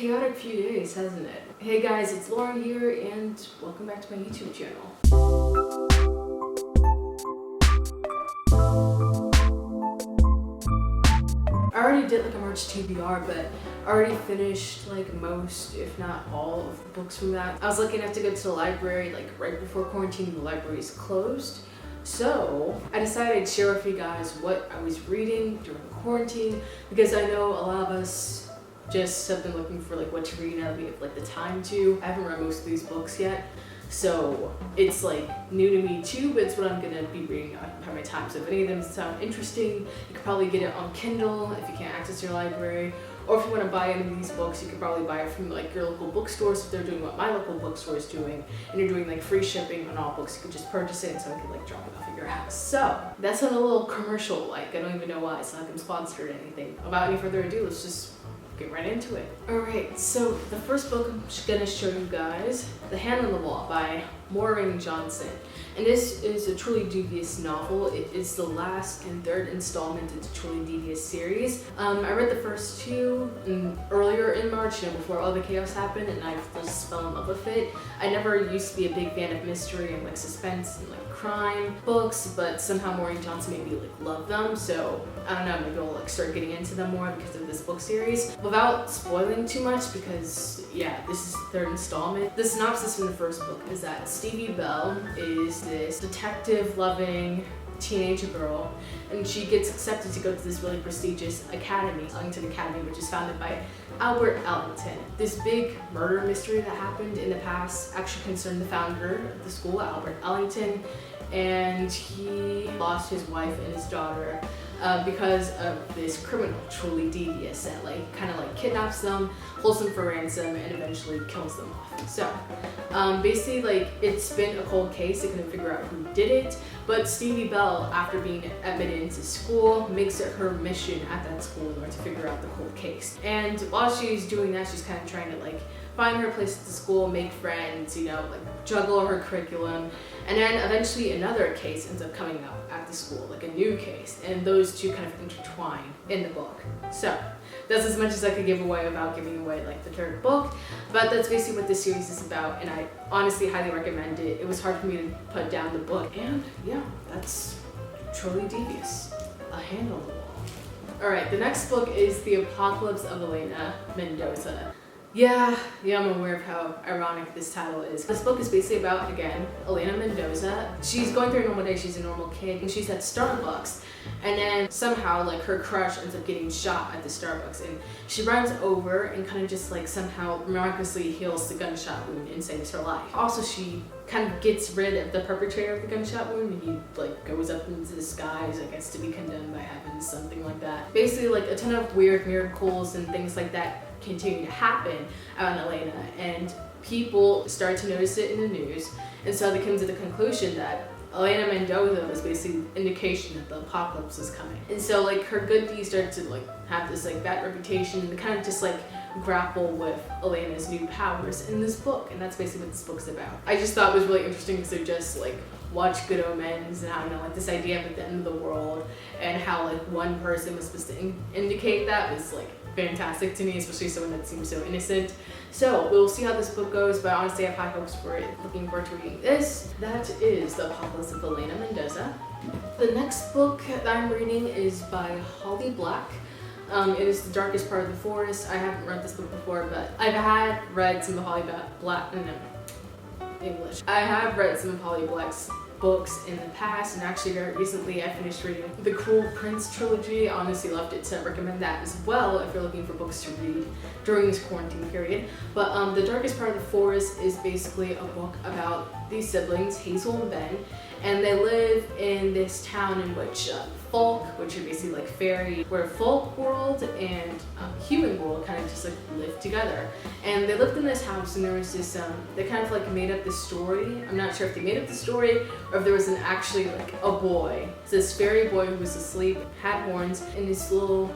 chaotic few days, hasn't it? Hey guys, it's Lauren here and welcome back to my YouTube channel. I already did like a March TBR, but I already finished like most, if not all, of the books from that. I was lucky enough to go to the library like right before quarantine. The library's closed. So I decided I'd share with you guys what I was reading during quarantine, because I know a lot of us just have been looking for like what to read now that we have like the time to. I haven't read most of these books yet, so it's like new to me too, but it's what I'm gonna be reading at my time. So if any of them sound interesting, you could probably get it on Kindle if you can't access your library. Or if you want to buy any of these books, you could probably buy it from like your local bookstores if they're doing what my local bookstore is doing, and you're doing like free shipping on all books. You could just purchase it, so I could like drop it off at your house. So that's not a little commercial, like I don't even know why. It's not like I'm sponsored or anything. Without any further ado, let's just get right into it. Alright, so the first book I'm just gonna show you guys, The Hand on the Wall by Maureen Johnson. And this is a truly devious novel. It is the last and third installment in the truly devious series. I read the first two earlier in March, before all the chaos happened, and I just fell in love with it. I never used to be a big fan of mystery and like suspense and like crime books, but somehow Maureen Johnson made me like love them. So I don't know, maybe I'll like start getting into them more because of this book series. Without spoiling too much, because yeah, this is the third installment. The synopsis from the first book is that Stevie Bell is this detective-loving teenage girl, and she gets accepted to go to this really prestigious academy, Ellington Academy, which is founded by Albert Ellington. This big murder mystery that happened in the past actually concerned the founder of the school, Albert Ellington, and he lost his wife and his daughter because of this criminal, truly devious, that like kind of like kidnaps them, holds them for ransom, and eventually kills them off. So basically, like, it's been a cold case. They couldn't figure out who did it, but Stevie Bell, after being admitted into school, makes it her mission at that school in order to figure out the cold case. And while she's doing that, she's kind of trying to like find her place at the school, make friends, like juggle her curriculum. And then eventually another case ends up coming up at the school, like a new case, and those two kind of intertwine in the book. So that's as much as I could give away without giving away like the third book, but that's basically what this series is about, and I honestly highly recommend it. It was hard for me to put down the book, and yeah, that's truly devious. A Hand on the Wall. Alright, the next book is The Apocalypse of Elena Mendoza. Yeah, I'm aware of how ironic this title is. This book is basically about, again, Elena Mendoza. She's going through a normal day, she's a normal kid, and she's at Starbucks. And then somehow, like, her crush ends up getting shot at the Starbucks, and she runs over and kind of just, like, somehow miraculously heals the gunshot wound and saves her life. Also, she kind of gets rid of the perpetrator of the gunshot wound, and he, like, goes up into the skies, I guess, to be condemned by heaven, something like that. Basically, like, a ton of weird miracles and things like that continue to happen out in Elena, and people start to notice it in the news, and so they come to the conclusion that Elena Mendoza was basically indication that the apocalypse is coming. And so like her good deeds start to like have this like bad reputation, and kind of just like grapple with Elena's new powers in this book, and that's basically what this book's about. I just thought it was really interesting because they're just like watch Good Omens, and how like this idea of like the end of the world, and how like one person was supposed to indicate that was like fantastic to me, especially someone that seems so innocent. So we'll see how this book goes, but honestly I have high hopes for it. Looking forward to reading this. That is The Apocalypse of Elena Mendoza. The next book that I'm reading is by Holly Black. It is The Darkest Part of the Forest. I haven't read this book before, but I've read some of Holly Black, English. I have read some of Holly Black's books in the past, and actually very recently I finished reading the Cruel Prince trilogy. I honestly loved it, so I recommend that as well if you're looking for books to read during this quarantine period. But The Darkest Part of the Forest is basically a book about these siblings, Hazel and Ben, and they live in this town in which folk, which are basically like fairy, where folk world and human world kind of just like live together. And they lived in this house, and there was this, they kind of like made up this story. I'm not sure if they made up the story or if there was actually like a boy. It's this fairy boy who was asleep, had horns, in this little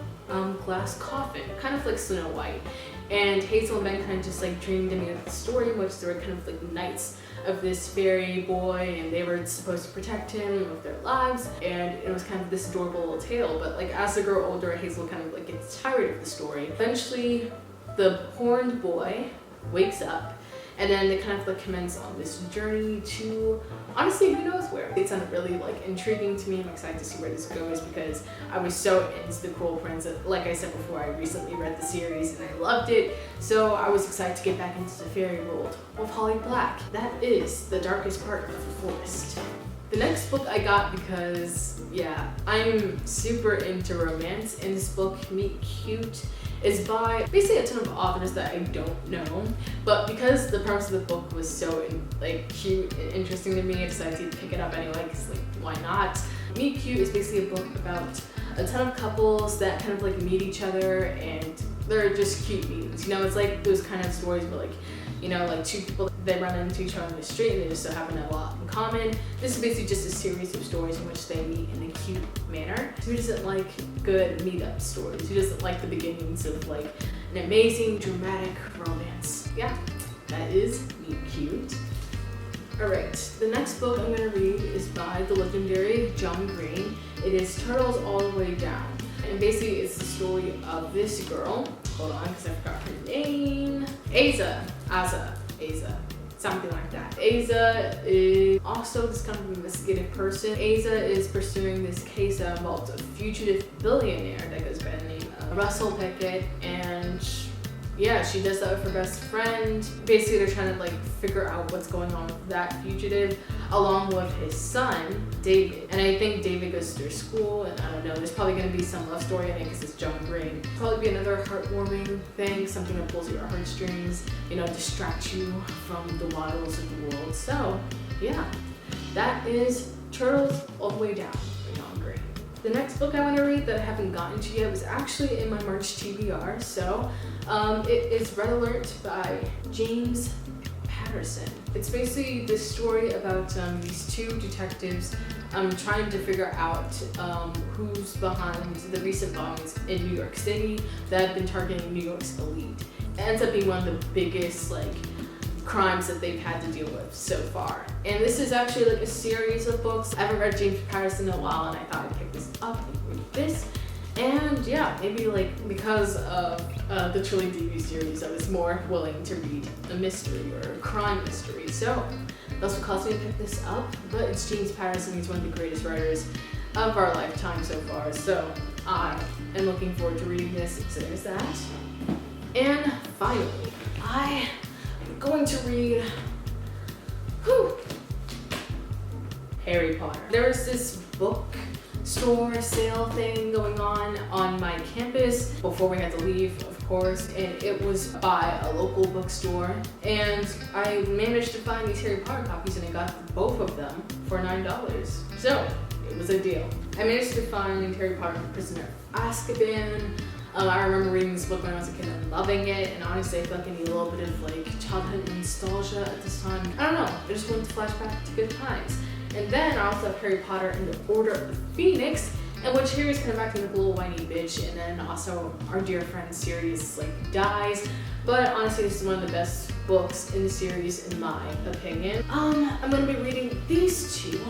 glass coffin, kind of like Snow White. And Hazel and Ben kind of just like dreamed and made up the story in which they were kind of like knights of this fairy boy, and they were supposed to protect him with their lives, and it was kind of this adorable little tale. But like as they grow older, Hazel kind of like gets tired of the story. Eventually the horned boy wakes up, and then they kind of like commence on this journey to, honestly, who knows where. It sounded really like intriguing to me. I'm excited to see where this goes because I was so into The Cruel Prince. Like I said before, I recently read the series and I loved it. So I was excited to get back into the fairy world with Holly Black. That is The Darkest Part of the Forest. The next book I got because, yeah, I'm super into romance, and this book, Meet Cute, is by basically a ton of authors that I don't know, but because the premise of the book was so like cute and interesting to me, I decided to pick it up anyway because like why not? Meet Cute is basically a book about a ton of couples that kind of like meet each other and they're just cute meetings. You know, it's like those kind of stories where like, you know, like two people, they run into each other on the street and they just so happen to have a lot in common. This is basically just a series of stories in which they meet in a cute manner. Who doesn't like good meetup stories? Who doesn't like the beginnings of like an amazing dramatic romance? Yeah, that is Meet Cute. Alright, the next book I'm going to read is by the legendary John Green. It is Turtles All the Way Down. And basically it's the story of this girl, hold on because I forgot her name, Aza, something like that. Aza is also this kind of investigative person. Aza is pursuing this case that involves a fugitive billionaire that goes by the name of Russell Pickett, and yeah, she does that with her best friend. Basically, they're trying to like figure out what's going on with that fugitive, along with his son, David. And I think David goes to their school, and I don't know, there's probably gonna be some love story in it because it's John Green. Probably be another heartwarming thing, something that pulls your heartstrings, you know, distract you from the wiles of the world. So, yeah, that is Turtles All the Way Down by John Green. The next book I want to read that I haven't gotten to yet was actually in my March TBR, so it is Red Alert by James Patterson. It's basically this story about these two detectives trying to figure out who's behind the recent bombings in New York City that have been targeting New York's elite. It ends up being one of the biggest like crimes that they've had to deal with so far. And this is actually like a series of books. I haven't read James Patterson in a while, and I thought I'd pick this up and read this. And yeah, maybe like because of the Trilling TV series, I was more willing to read a mystery or a crime mystery. So that's what caused me to pick this up. But it's James Patterson. He's one of the greatest writers of our lifetime so far. So I am looking forward to reading this. So there's that. And finally, I'm going to read Harry Potter. There was this bookstore sale thing going on my campus before we had to leave, of course, and it was by a local bookstore, and I managed to find these Harry Potter copies, and I got both of them for $9. So it was a deal. I managed to find Harry Potter and the Prisoner of Azkaban. I remember reading this book when I was a kid and loving it, and honestly I feel like I need a little bit of like childhood nostalgia at this time. I don't know, I just wanted to flash back to good times. And then I also have Harry Potter and the Order of the Phoenix, in which Harry's kind of acting like a little whiny bitch, and then also our dear friend Sirius like dies. But honestly, this is one of the best books in the series in my opinion. I'm gonna be reading these two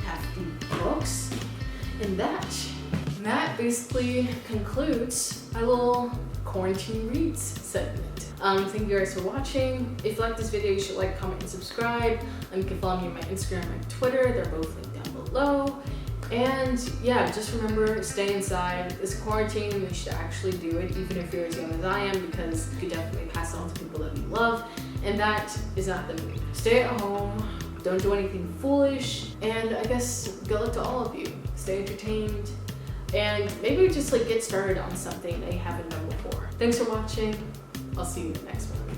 hefty books, and that basically concludes my little quarantine reads segment. Thank you guys for watching. If you like this video, you should like, comment, and subscribe. You can follow me on my Instagram and Twitter. They're both linked down below. And yeah, just remember, stay inside. This quarantine, we should actually do it, even if you're as young as I am, because you could definitely pass it on to people that we love. And that is not the mood. Stay at home. Don't do anything foolish. And I guess good luck to all of you. Stay entertained. And maybe just like get started on something that you haven't done before. Thanks for watching. I'll see you in the next one.